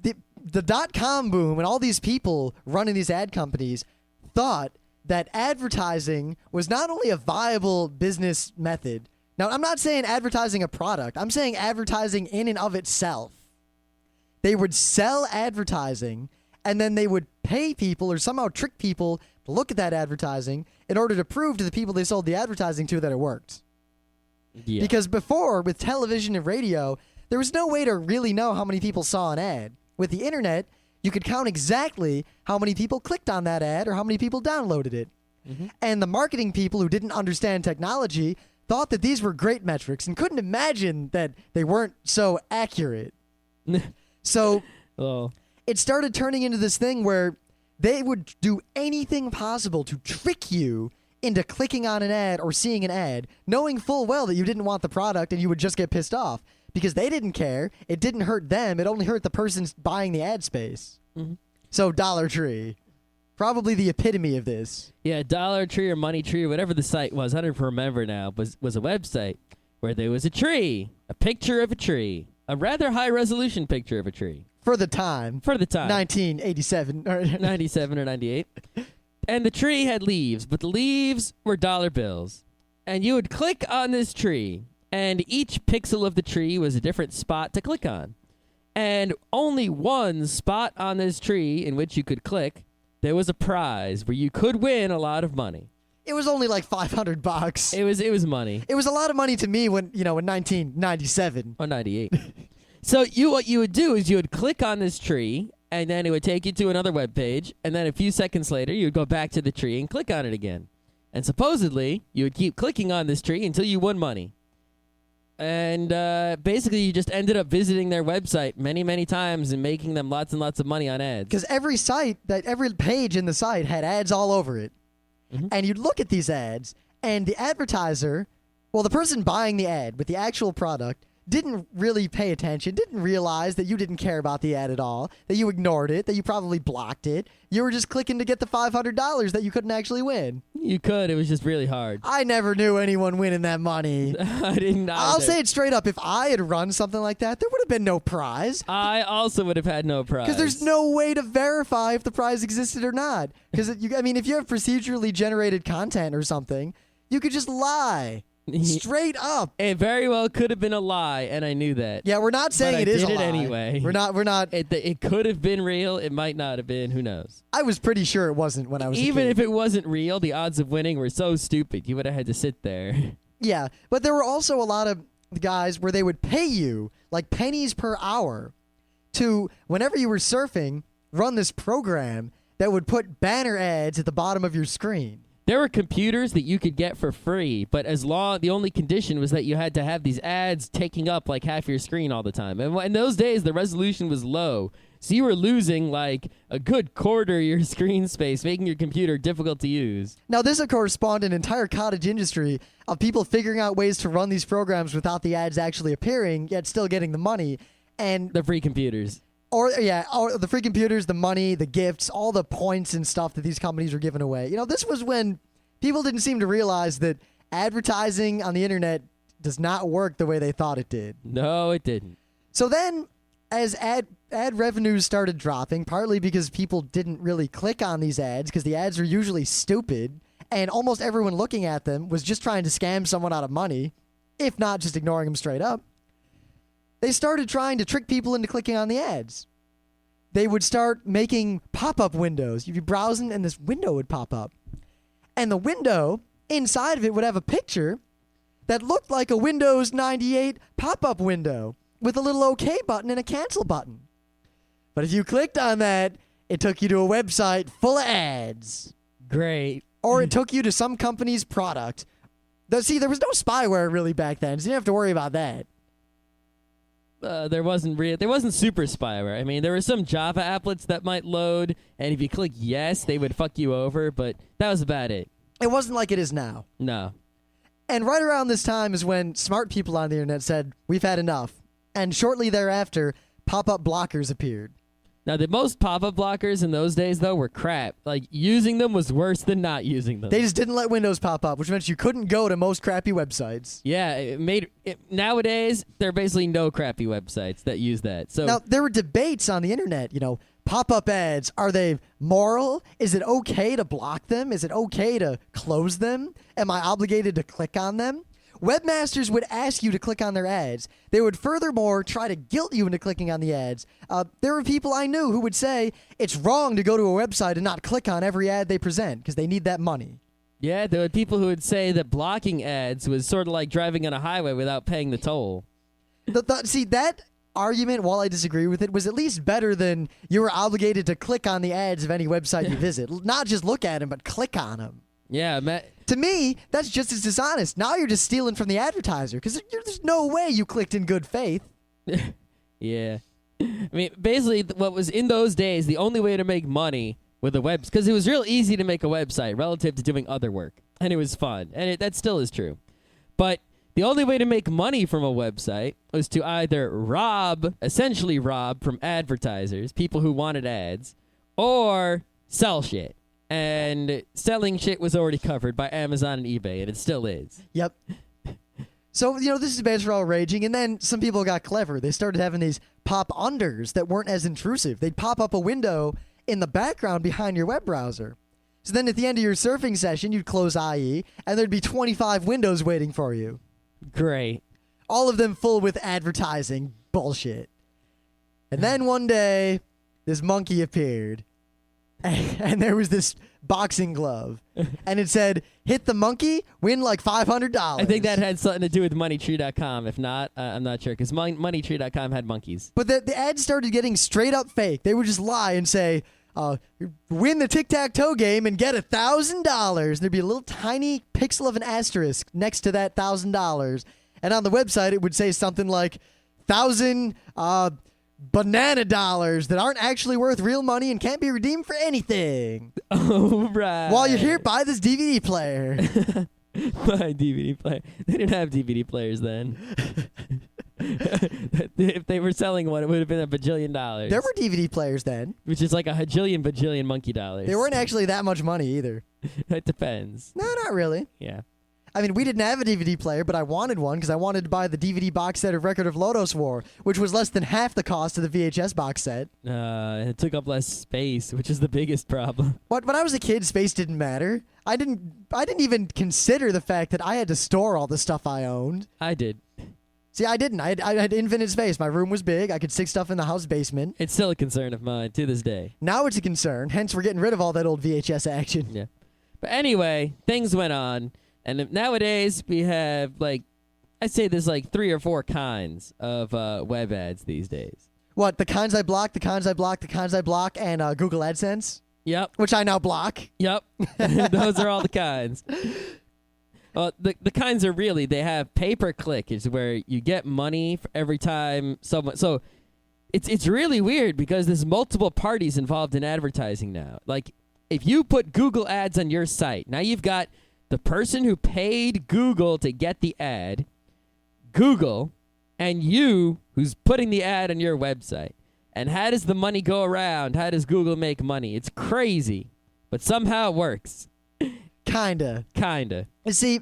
the dot-com boom and all these people running these ad companies thought that advertising was not only a viable business method. Now, I'm not saying advertising a product. I'm saying advertising in and of itself. They would sell advertising, and then they would pay people or somehow trick people to look at that advertising in order to prove to the people they sold the advertising to that it worked. Yeah. Because before, with television and radio, there was no way to really know how many people saw an ad. With the internet, you could count exactly how many people clicked on that ad or how many people downloaded it. Mm-hmm. And the marketing people who didn't understand technology thought that these were great metrics and couldn't imagine that they weren't so accurate. So it started turning into this thing where they would do anything possible to trick you into clicking on an ad or seeing an ad, knowing full well that you didn't want the product and you would just get pissed off because they didn't care. It didn't hurt them. It only hurt the person buying the ad space. Mm-hmm. So Dollar Tree, probably the epitome of this. Yeah, Dollar Tree or Money Tree or whatever the site was, I don't remember now, was a website where there was a tree, a picture of a tree, a rather high-resolution picture of a tree. For the time. 1987. 97 or 98. And the tree had leaves, but the leaves were dollar bills. And you would click on this tree, and each pixel of the tree was a different spot to click on. And only one spot on this tree in which you could click, there was a prize where you could win a lot of money. It was only like $500. It was money. It was a lot of money to me when, in 1997. Or 98. So what you would do is you would click on this tree, and then it would take you to another web page, and then a few seconds later, you would go back to the tree and click on it again. And supposedly, you would keep clicking on this tree until you won money. And basically, you just ended up visiting their website many, many times and making them lots and lots of money on ads. Because every page in the site had ads all over it. Mm-hmm. And you'd look at these ads, and the advertiser, well, the person buying the ad with the actual product, didn't really pay attention, didn't realize that you didn't care about the ad at all, that you ignored it, that you probably blocked it. You were just clicking to get the $500 that you couldn't actually win. You could. It was just really hard. I never knew anyone winning that money. I didn't either. I'll say it straight up. If I had run something like that, there would have been no prize. I also would have had no prize. Because there's no way to verify if the prize existed or not. Because, if you have procedurally generated content or something, you could just lie. Straight up. It very well could have been a lie, and I knew that. Yeah, we're not saying it is a lie. I did it anyway. We're not. It could have been real. It might not have been. Who knows? I was pretty sure it wasn't when I was a kid. Even if it wasn't real, the odds of winning were so stupid. You would have had to sit there. Yeah, but there were also a lot of guys where they would pay you like pennies per hour to, whenever you were surfing, run this program that would put banner ads at the bottom of your screen. There were computers that you could get for free, but the only condition was that you had to have these ads taking up like half your screen all the time. And in those days, the resolution was low, so you were losing like a good quarter of your screen space, making your computer difficult to use. Now, this, of course, spawned an entire cottage industry of people figuring out ways to run these programs without the ads actually appearing, yet still getting the money. And the free computers. Or the free computers, the money, the gifts, all the points and stuff that these companies were giving away. This was when people didn't seem to realize that advertising on the internet does not work the way they thought it did. No, it didn't. So then, as ad revenues started dropping, partly because people didn't really click on these ads because the ads were usually stupid, and almost everyone looking at them was just trying to scam someone out of money, if not just ignoring them straight up. They started trying to trick people into clicking on the ads. They would start making pop-up windows. You'd be browsing, and this window would pop up. And the window, inside of it, would have a picture that looked like a Windows 98 pop-up window with a little OK button and a cancel button. But if you clicked on that, it took you to a website full of ads. Great. Or it took you to some company's product. See, there was no spyware really back then, so you didn't have to worry about that. There wasn't super spyware. I mean, there were some Java applets that might load, and if you click yes, they would fuck you over, but that was about it. It wasn't like it is now. No. And right around this time is when smart people on the internet said, we've had enough. And shortly thereafter, pop-up blockers appeared. Now, the most pop-up blockers in those days, though, were crap. Like, using them was worse than not using them. They just didn't let Windows pop up, which meant you couldn't go to most crappy websites. Yeah, nowadays, there are basically no crappy websites that use that. So now, there were debates on the internet, pop-up ads, are they moral? Is it okay to block them? Is it okay to close them? Am I obligated to click on them? Webmasters would ask you to click on their ads. They would furthermore try to guilt you into clicking on the ads. There were people I knew who would say it's wrong to go to a website and not click on every ad they present because they need that money. Yeah, there were people who would say that blocking ads was sort of like driving on a highway without paying the toll. See, that argument, while I disagree with it, was at least better than you were obligated to click on the ads of any website you visit. Not just look at them, but click on them. Yeah, To me, that's just as dishonest. Now you're just stealing from the advertiser because there's no way you clicked in good faith. Yeah. I mean, basically, what was in those days, the only way to make money with a web, because it was real easy to make a website relative to doing other work, and it was fun, and that still is true. But the only way to make money from a website was to either essentially rob from advertisers, people who wanted ads, or sell shit. And selling shit was already covered by Amazon and eBay, and it still is. Yep. So, this debates were all raging, and then some people got clever. They started having these pop-unders that weren't as intrusive. They'd pop up a window in the background behind your web browser. So then at the end of your surfing session, you'd close IE, and there'd be 25 windows waiting for you. Great. All of them full with advertising bullshit. And then one day, this monkey appeared. And there was this boxing glove, and it said, hit the monkey, win like $500. I think that had something to do with moneytree.com. If not, I'm not sure, because moneytree.com had monkeys. But the ads started getting straight up fake. They would just lie and say, win the tic-tac-toe game and get $1,000. There'd be a little tiny pixel of an asterisk next to that $1,000. And on the website, it would say something like, 1,000 banana dollars that aren't actually worth real money and can't be redeemed for anything. Oh, right. While you're here, buy this DVD player. Buy DVD player. They didn't have DVD players then. If they were selling one, it would have been $1 bajillion. There were DVD players then. Which is like a bajillion monkey dollars. They weren't actually that much money either. It depends. No, not really. Yeah. I mean, we didn't have a DVD player, but I wanted one because I wanted to buy the DVD box set of Record of Lodoss War, which was less than half the cost of the VHS box set. It took up less space, which is the biggest problem. When I was a kid, space didn't matter. I didn't even consider the fact that I had to store all the stuff I owned. I did. See, I didn't. I had infinite space. My room was big. I could stick stuff in the house basement. It's still a concern of mine to this day. Now it's a concern. Hence, we're getting rid of all that old VHS action. Yeah. But anyway, things went on. And nowadays, we have, I'd say there's 3 or 4 kinds of web ads these days. What, the kinds I block, the kinds I block, the kinds I block, and Google AdSense? Yep. Which I now block. Yep. Those are all the kinds. The kinds are really, they have pay-per-click, is where you get money for every time someone... So it's really weird because there's multiple parties involved in advertising now. Like, if you put Google ads on your site, now you've got... the person who paid Google to get the ad, Google, and you who's putting the ad on your website. And how does the money go around? How does Google make money? It's crazy, but somehow it works. Kinda. You see,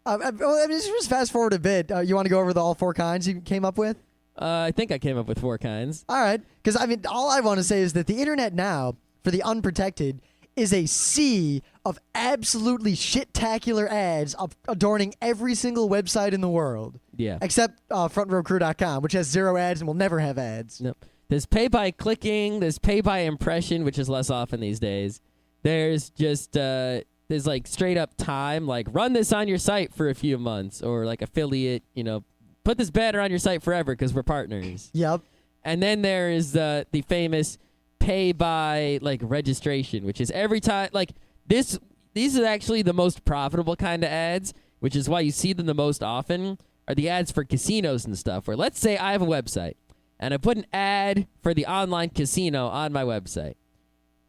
just fast forward a bit. You want to go over the all 4 kinds you came up with? I think I came up with 4 kinds. All right, because all I want to say is that the internet now, for the unprotected, is a sea of absolutely shit-tacular ads adorning every single website in the world. Yeah. Except frontrowcrew.com, which has 0 ads and will never have ads. Nope. There's pay by clicking, there's pay by impression, which is less often these days. There's just, there's straight up time, run this on your site for a few months, or affiliate, put this banner on your site forever because we're partners. Yep. And then there is the famous pay by registration, which is every time these are actually the most profitable kind of ads, which is why you see them the most often, are the ads for casinos and stuff, where let's say I have a website and I put an ad for the online casino on my website.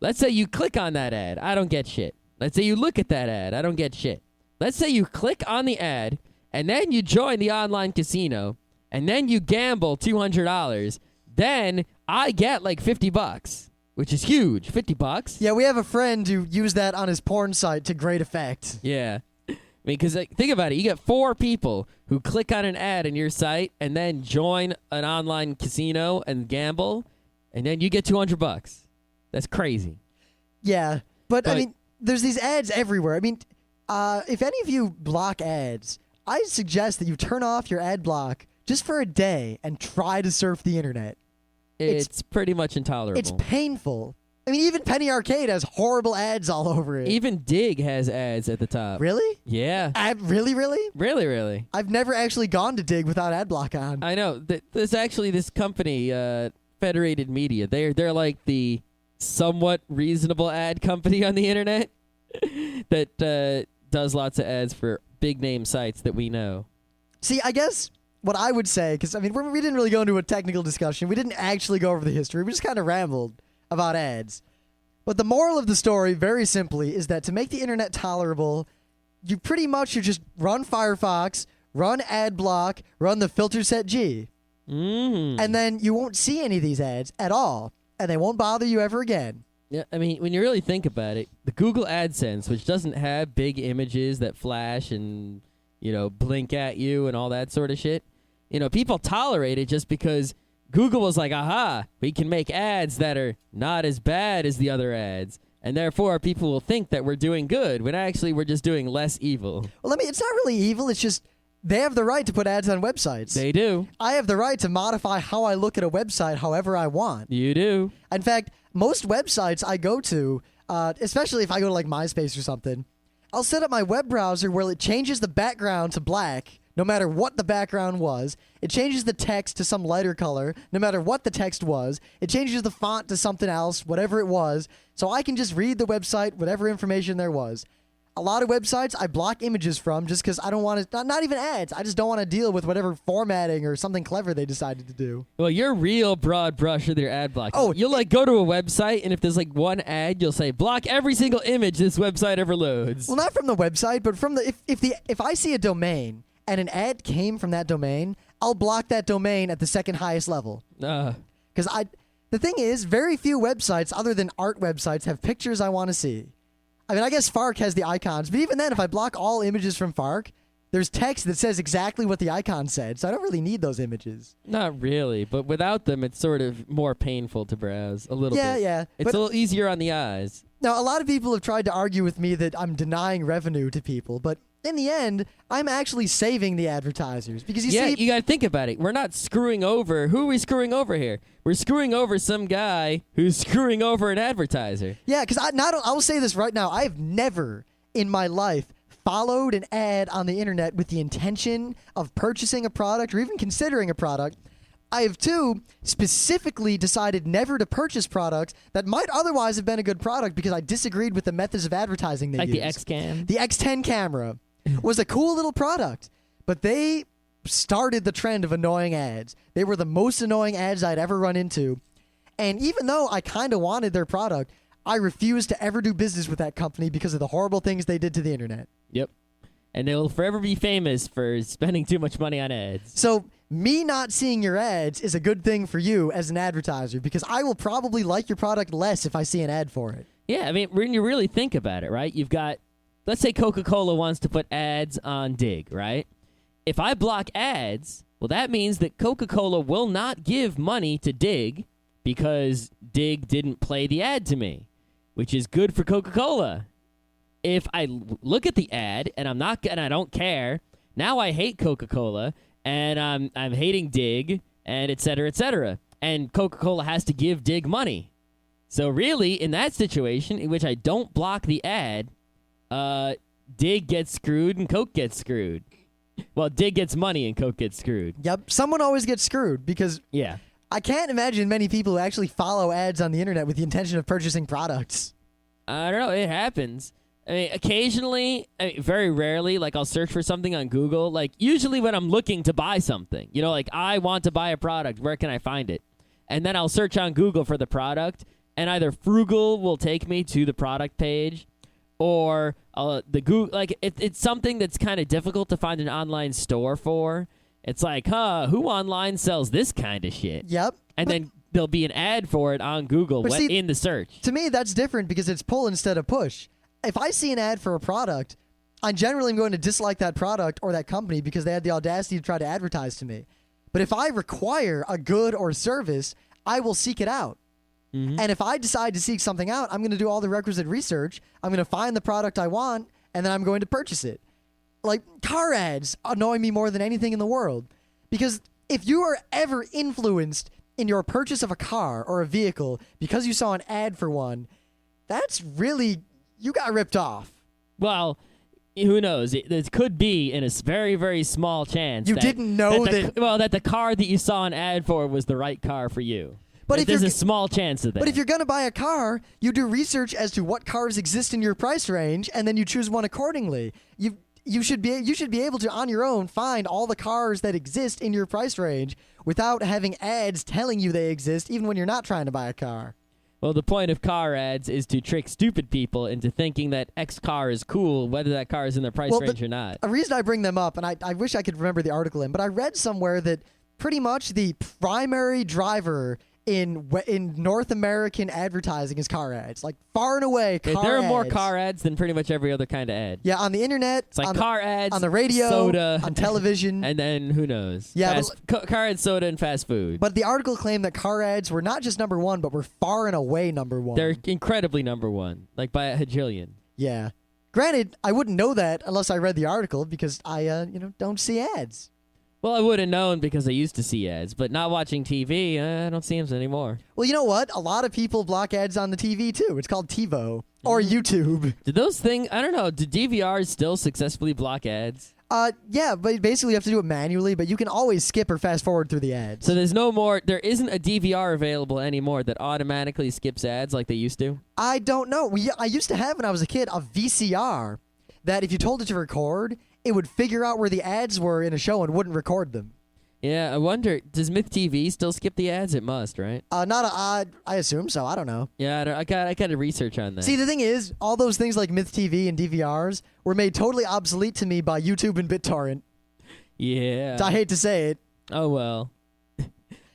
Let's say you click on that ad, I don't get shit. Let's say you look at that ad, I don't get shit. Let's say you click on the ad and then you join the online casino and then you gamble $200. Then I get like $50, which is huge. $50. Yeah, we have a friend who used that on his porn site to great effect. Yeah. I mean, because think about it. You get 4 people who click on an ad in your site and then join an online casino and gamble, and then you get $200. That's crazy. Yeah, but I mean, there's these ads everywhere. I mean, if any of you block ads, I suggest that you turn off your ad block just for a day and try to surf the internet. It's pretty much intolerable. It's painful. I mean, even Penny Arcade has horrible ads all over it. Even Dig has ads at the top. Really? Yeah. Really? Really. I've never actually gone to Dig without ad block on. I know. There's actually this company, Federated Media. They're like the somewhat reasonable ad company on the internet that does lots of ads for big name sites that we know. See, I guess what I would say, because I mean, we didn't really go into a technical discussion. We didn't actually go over the history. We just kind of rambled about ads. But the moral of the story, very simply, is that to make the internet tolerable, you pretty much should just run Firefox, run AdBlock, run the filter set G. And then you won't see any of these ads at all, and they won't bother you ever again. Yeah, I mean, when you really think about it, the Google AdSense, which doesn't have big images that flash and, blink at you and all that sort of shit, people tolerate it just because Google was like, aha, we can make ads that are not as bad as the other ads, and therefore people will think that we're doing good when actually we're just doing less evil. Well, it's not really evil. It's just they have the right to put ads on websites. They do. I have the right to modify how I look at a website however I want. You do. In fact, most websites I go to, especially if I go to like MySpace or something, I'll set up my web browser where it changes the background to black no matter what the background was. It changes the text to some lighter color no matter what the text was. It changes the font to something else, whatever it was, so I can just read the website, whatever information there was. A lot of websites I block images from just because I don't want to, not even ads, I just don't want to deal with whatever formatting or something clever they decided to do. Well, you're real broad brush with your ad block. Oh, you'll go to a website, and if there's like one ad, you'll say, block every single image this website ever loads. Well, not from the website, but from if I see a domain and an ad came from that domain, I'll block that domain at the second highest level. Because the thing is, very few websites other than art websites have pictures I want to see. I mean, I guess Fark has the icons, but even then, if I block all images from Fark, there's text that says exactly what the icon said, so I don't really need those images. Not really, but without them, it's sort of more painful to browse a little bit. Yeah. It's a little easier on the eyes. Now, a lot of people have tried to argue with me that I'm denying revenue to people, but in the end, I'm actually saving the advertisers. Because you see, you got to think about it. We're not screwing over. Who are we screwing over here? We're screwing over some guy who's screwing over an advertiser. Yeah, because I will say this right now. I have never in my life followed an ad on the internet with the intention of purchasing a product or even considering a product. I have, too, specifically decided never to purchase products that might otherwise have been a good product because I disagreed with the methods of advertising they used. Like the X-Cam? The X10 camera was a cool little product, but they started the trend of annoying ads. They were the most annoying ads I'd ever run into. And even though I kind of wanted their product, I refused to ever do business with that company because of the horrible things they did to the internet. Yep. And they will forever be famous for spending too much money on ads. So me not seeing your ads is a good thing for you as an advertiser because I will probably like your product less if I see an ad for it. Yeah, I mean, when you really think about it, right? You've got, let's say Coca-Cola wants to put ads on Dig, right? If I block ads, well, that means that Coca-Cola will not give money to Dig because Dig didn't play the ad to me, which is good for Coca-Cola. If I look at the ad and I don't care, now I hate Coca-Cola and I'm hating Dig and et cetera, et cetera. And Coca-Cola has to give Dig money. So really, in that situation in which I don't block the ad, Dig gets screwed and Coke gets screwed. Well, Dig gets money and Coke gets screwed. Yep, someone always gets screwed because I can't imagine many people who actually follow ads on the internet with the intention of purchasing products. I don't know, it happens. I mean, occasionally, very rarely, like I'll search for something on Google, like usually when I'm looking to buy something, like I want to buy a product, where can I find it? And then I'll search on Google for the product, and either Frugal will take me to the product page, or the Google, like it's something that's kind of difficult to find an online store for. It's like, who online sells this kind of shit? Yep. And then there'll be an ad for it on Google in the search. To me, that's different because it's pull instead of push. If I see an ad for a product, I generally am going to dislike that product or that company because they had the audacity to try to advertise to me. But if I require a good or service, I will seek it out. Mm-hmm. And if I decide to seek something out, I'm going to do all the requisite research. I'm going to find the product I want, and then I'm going to purchase it. Like, car ads annoy me more than anything in the world. Because if you are ever influenced in your purchase of a car or a vehicle because you saw an ad for one, that's really, you got ripped off. Well, who knows? It could be in a very, very small chance. You didn't know that the car that you saw an ad for was the right car for you. But there's a small chance of that. But if you're going to buy a car, you do research as to what cars exist in your price range, and then you choose one accordingly. You should be able to, on your own, find all the cars that exist in your price range without having ads telling you they exist, even when you're not trying to buy a car. Well, the point of car ads is to trick stupid people into thinking that X car is cool, whether that car is in their price range or not. A reason I bring them up, and I wish I could remember the article but I read somewhere that pretty much the primary driver in North American advertising is car ads. Like, far and away, car ads. There are more car ads than pretty much every other kind of ad. Yeah, on the internet. It's like car ads, on the radio, soda, on television. And then, who knows? Yeah, car ads, soda, and fast food. But the article claimed that car ads were not just number one, but were far and away number one. They're incredibly number one, like by a hajillion. Yeah. Granted, I wouldn't know that unless I read the article because I, don't see ads. Well, I would have known because I used to see ads, but not watching TV, I don't see them anymore. Well, you know what? A lot of people block ads on the TV, too. It's called TiVo or YouTube. Did those things, I don't know, do DVRs still successfully block ads? Yeah, but basically you have to do it manually, but you can always skip or fast forward through the ads. So there isn't a DVR available anymore that automatically skips ads like they used to? I don't know. I used to have, when I was a kid, a VCR that if you told it to record, it would figure out where the ads were in a show and wouldn't record them. Yeah, I wonder, does Myth TV still skip the ads? It must, right? I assume so. I don't know. Yeah, I got to research on that. See, the thing is, all those things like Myth TV and DVRs were made totally obsolete to me by YouTube and BitTorrent. Yeah. I hate to say it. Oh, well.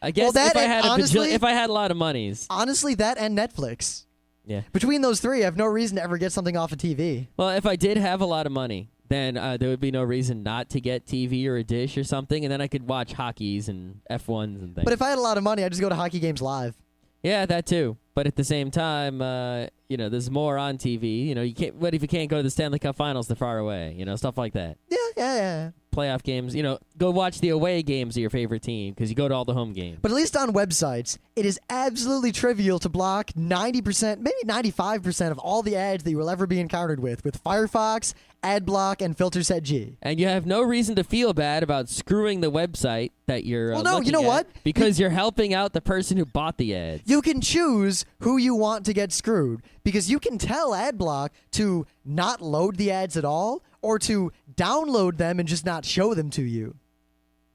I guess if I had a lot of monies. Honestly, that and Netflix. Yeah. Between those three, I have no reason to ever get something off of TV. Well, if I did have a lot of money, then there would be no reason not to get TV or a dish or something, and then I could watch hockeys and F1s and things. But if I had a lot of money, I'd just go to hockey games live. Yeah, that too. But at the same time, there's more on TV. You can't. What if you can't go to the Stanley Cup Finals? They're far away. Stuff like that. Yeah. Playoff games. Go watch the away games of your favorite team because you go to all the home games. But at least on websites, it is absolutely trivial to block 90%, maybe 95% of all the ads that you will ever be encountered with Firefox, AdBlock, and FilterSet G. And you have no reason to feel bad about screwing the website that you're you know what? Because you're helping out the person who bought the ads. You can choose who you want to get screwed because you can tell AdBlock to not load the ads at all or to download them and just not show them to you.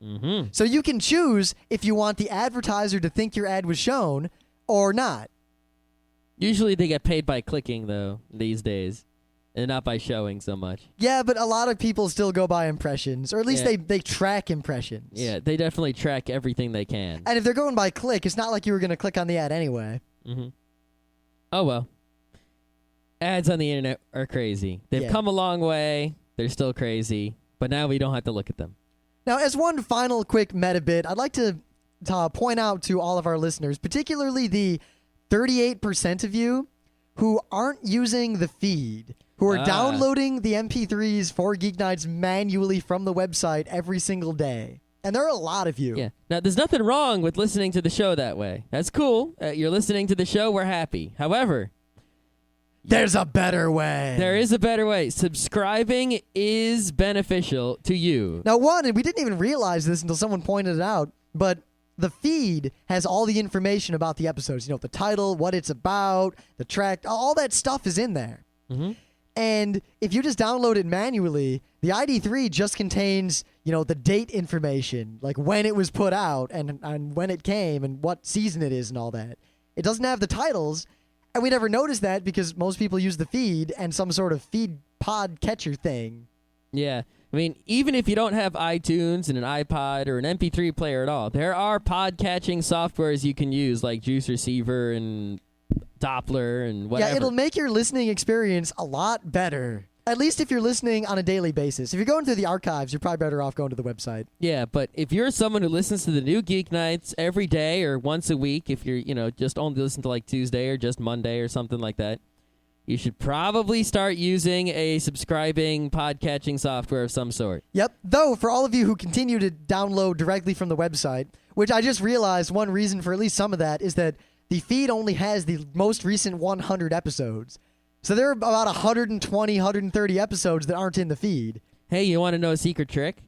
Mm-hmm. So you can choose if you want the advertiser to think your ad was shown or not. Usually they get paid by clicking, though, these days, and not by showing so much. Yeah, but a lot of people still go by impressions, or at least they track impressions. Yeah, they definitely track everything they can. And if they're going by click, it's not like you were going to click on the ad anyway. Mm-hmm. Oh, well. Ads on the internet are crazy. They've come a long way. They're still crazy. But now we don't have to look at them. Now, as one final quick meta bit, I'd like to point out to all of our listeners, particularly the 38% of you who aren't using the feed, who are downloading the MP3s for Geeknights manually from the website every single day. And there are a lot of you. Yeah. Now, there's nothing wrong with listening to the show that way. That's cool. You're listening to the show. We're happy. However, there's a better way. There is a better way. Subscribing is beneficial to you. Now, and we didn't even realize this until someone pointed it out, but the feed has all the information about the episodes. The title, what it's about, the track, all that stuff is in there. Mm-hmm. And if you just download it manually, the ID3 just contains, the date information, like when it was put out and when it came and what season it is and all that. It doesn't have the titles. And we never noticed that because most people use the feed and some sort of feed pod catcher thing. Yeah. I mean, even if you don't have iTunes and an iPod or an MP3 player at all, there are pod-catching softwares you can use, like Juice Receiver and Doppler and whatever. Yeah, it'll make your listening experience a lot better. At least if you're listening on a daily basis. If you're going through the archives, you're probably better off going to the website. Yeah, but if you're someone who listens to the new Geeknights every day or once a week, if you're, just only listen to like Tuesday or just Monday or something like that, you should probably start using a subscribing podcatching software of some sort. Yep. Though, for all of you who continue to download directly from the website, which I just realized one reason for at least some of that is that the feed only has the most recent 100 episodes. So there are about 120, 130 episodes that aren't in the feed. Hey, you want to know a secret trick?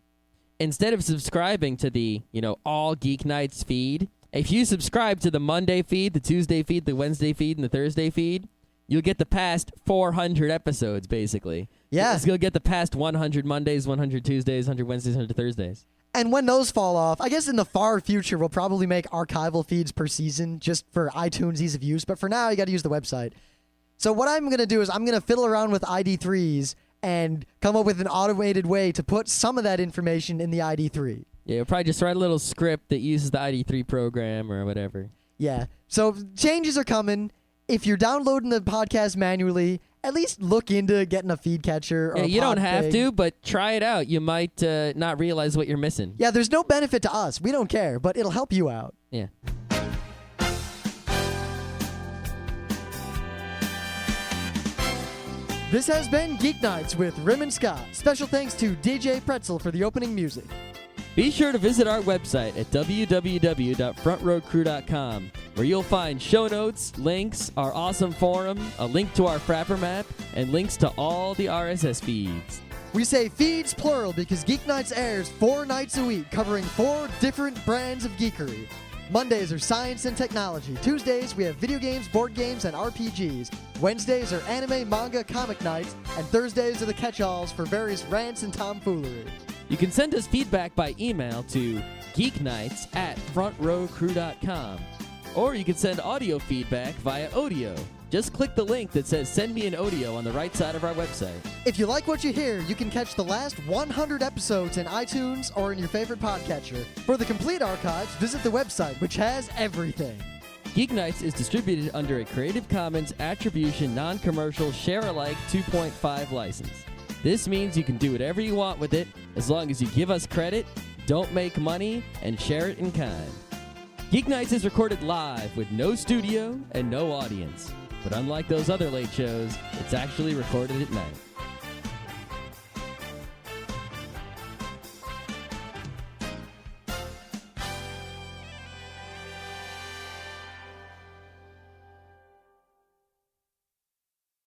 Instead of subscribing to the, all Geeknights feed, if you subscribe to the Monday feed, the Tuesday feed, the Wednesday feed, and the Thursday feed, you'll get the past 400 episodes, basically. Yeah. You'll get the past 100 Mondays, 100 Tuesdays, 100 Wednesdays, 100 Thursdays. And when those fall off, I guess in the far future, we'll probably make archival feeds per season just for iTunes ease of use. But for now, you got to use the website. So what I'm going to do is I'm going to fiddle around with ID3s and come up with an automated way to put some of that information in the ID3. Yeah, you'll probably just write a little script that uses the ID3 program or whatever. Yeah. So changes are coming. If you're downloading the podcast manually, at least look into getting a feed catcher. Or you don't have to, but try it out. You might not realize what you're missing. Yeah, there's no benefit to us. We don't care, but it'll help you out. Yeah. This has been Geeknights with Rim and Scott. Special thanks to DJ Pretzel for the opening music. Be sure to visit our website at www.frontrowcrew.com, where you'll find show notes, links, our awesome forum, a link to our Frapper map, and links to all the RSS feeds. We say feeds plural because Geeknights airs 4 nights a week, covering 4 different brands of geekery. Mondays are science and technology. Tuesdays, we have video games, board games, and RPGs. Wednesdays are anime, manga, comic nights. And Thursdays are the catch-alls for various rants and tomfoolery. You can send us feedback by email to geeknights@frontrowcrew.com. Or you can send audio feedback via audio. Just click the link that says Send Me an Audio on the right side of our website. If you like what you hear, you can catch the last 100 episodes in iTunes or in your favorite podcatcher. For the complete archives, visit the website, which has everything. Geeknights is distributed under a Creative Commons Attribution Non-Commercial Share-alike 2.5 license. This means you can do whatever you want with it as long as you give us credit, don't make money, and share it in kind. Geeknights is recorded live with no studio and no audience. But unlike those other late shows, it's actually recorded at night.